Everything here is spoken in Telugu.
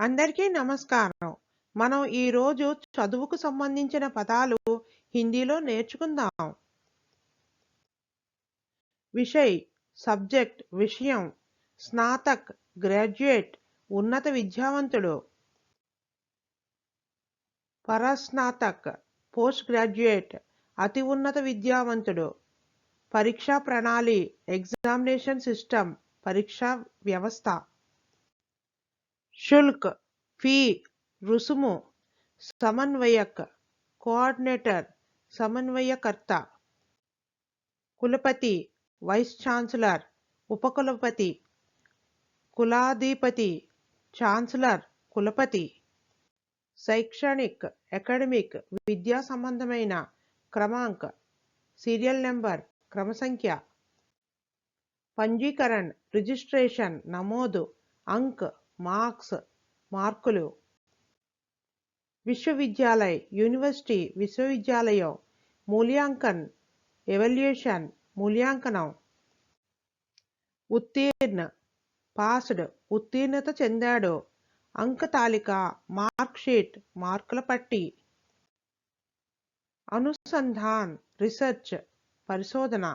అందరికీ నమస్కారం. మనం ఈరోజు చదువుకు సంబంధించిన పదాలు హిందీలో నేర్చుకుందాం. విషయ్ సబ్జెక్ట్ విషయం, స్నాతక్ గ్రాడ్యుయేట్ ఉన్నత విద్యావంతుడు, పరస్నాతక్ పోస్ట్ గ్రాడ్యుయేట్ అతి ఉన్నత విద్యావంతుడు, పరీక్షా ప్రణాళి ఎగ్జామినేషన్ సిస్టమ్ పరీక్షా వ్యవస్థ, శుల్క్ ఫీ రుసుము, సమన్వయక్ కోఆర్డినేటర్ సమన్వయకర్త, కులపతి వైస్ ఛాన్సలర్ ఉపకులపతి, కులాధిపతి ఛాన్సలర్ కులపతి, శైక్షణిక్ అకాడమిక్ విద్యా సంబంధమైన, క్రమాంక్ సీరియల్ నెంబర్ క్రమసంఖ్య, పంజీకరణ్ రిజిస్ట్రేషన్ నమోదు, అంక్ మార్క్స్ మార్కులు, విశ్వవిద్యాలయ్ యూనివర్సిటీ విశ్వవిద్యాలయం, మూల్యాంకన్ ఎవాల్యుయేషన్ మూల్యాంకనం, ఉత్తీర్ణ పాస్డ్ ఉత్తీర్ణత చెందాడు, అంక తాలిక మార్క్ షీట్ మార్కుల పట్టి, అనుసంధాన్ రీసెర్చ్ పరిశోధన.